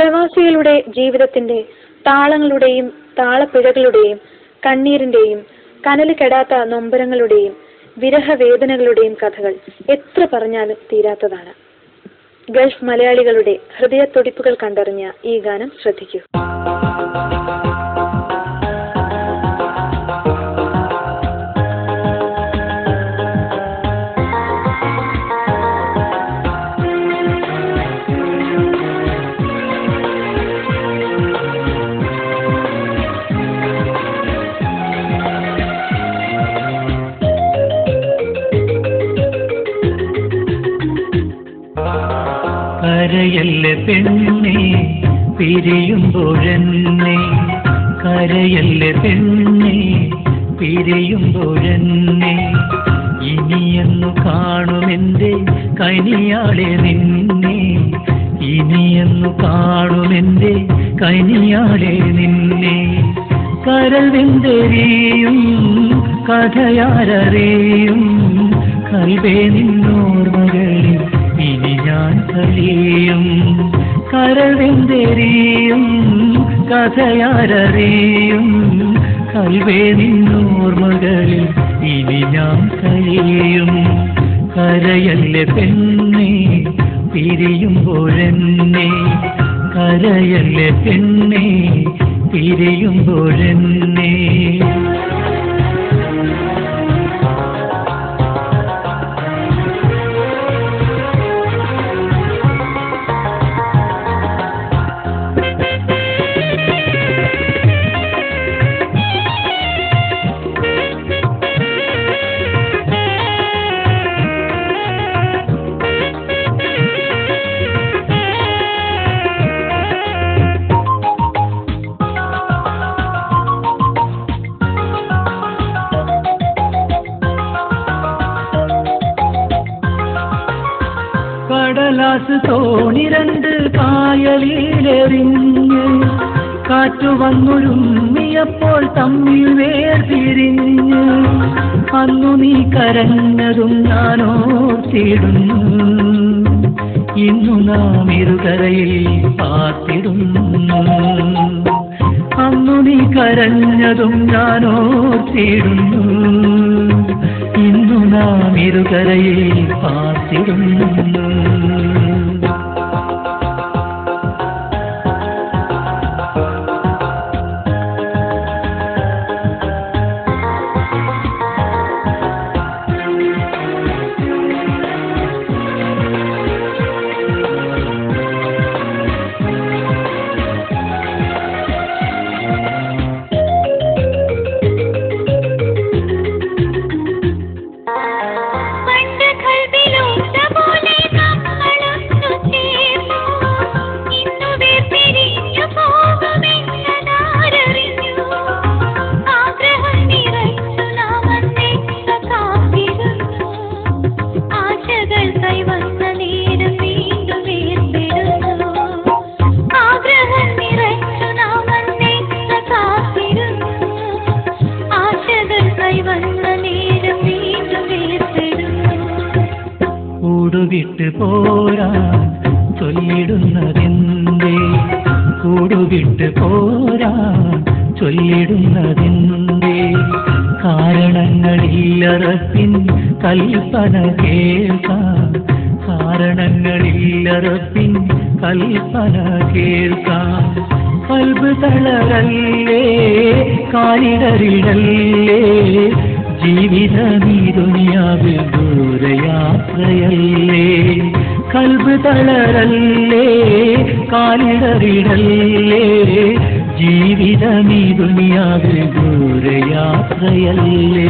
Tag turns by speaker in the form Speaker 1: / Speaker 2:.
Speaker 1: പ്രവാസികളുടെ ജീവിതത്തിന്റെ താളങ്ങളുടെയും താളപ്പിഴകളുടെയും കണ്ണീരിന്റെയും കനല് കെടാത്ത നൊമ്പരങ്ങളുടെയും വിരഹവേദനകളുടെയും കഥകൾ എത്ര പറഞ്ഞാലും തീരാത്തതാണ്. ഗൾഫ് മലയാളികളുടെ ഹൃദയത്തുടിപ്പുകൾ കണ്ടറിഞ്ഞ ഈ ഗാനം ശ്രദ്ധിക്കൂ.
Speaker 2: കരയല്ലേ പെണ്ണേ പിരിയുമ്പോഴെന്നെ, കരയല്ലേ പെണ്ണേ പിരിയുമ്പോഴെന്നെ, ഇനിയെന്നു കാണുമെന്റെ കനിയാളെ നിന്നെ, ഇനിയെന്നു കാണുമെന്റെ കനിയാളെ നിന്നെ. കരൾ വെന്തെരിയും കഥയാരറിയും കൽവേ നിന്നോർമകളിൽ ഇനി ഞാൻ കഴിയും. കരൾ വെന്തെരിയും കഥയാരറിയും കൽവേ നിന്നോർമകളിൽ ഇനി ഞാൻ കഴിയും. കരയല്ലേ പെണ്ണേ പിരിയുമ്പോഴെന്നെ, കരയല്ലേ പെണ്ണേ പിരിയുമ്പോഴെന്നെ. കടലാസ് തോണി രണ്ട് കായലിലെറിഞ്ഞ് കാറ്റു വന്നൊരുമ്മിയപ്പോൾ തമ്മിൽ വേർതിരിഞ്ഞ്, അന്നു നീ കരഞ്ഞതും ഞാനോർത്തിടുന്നു, ഇന്നു നാം ഇരുകരയിൽ പാർത്തിടുന്നു. അന്നു നീ കരഞ്ഞതും ഞാനോർത്തിടുന്നു, ഇന്നു നാം ഇരുകരയിൽ പാർത്തിടുന്നു. കൂടുവിട്ട് പോരാൻ ചൊല്ലിടുന്നതെന്തേ, കൂടുവിട്ട് പോരാൻ ചൊല്ലിടുന്നതെന്തേ, കാരണങ്ങളില്ലറപ്പിൻ കൽപ്പന കേൾക്കാം, കാരണങ്ങളില്ലറപ്പിൻ കൽപ്പന കേൾക്കാം. കൽബ് തളരല്ലേ കാലിടറിടല്ലേ, ജീവിതമീ ദുനിയാവിൽ ദൂരയാത്രയല്ലേ. കൽബ് തളരല്ലേ കാലിടറിടല്ലേ, ജീവിതമീ ദുനിയാവിൽ ദൂരയാത്രയല്ലേ.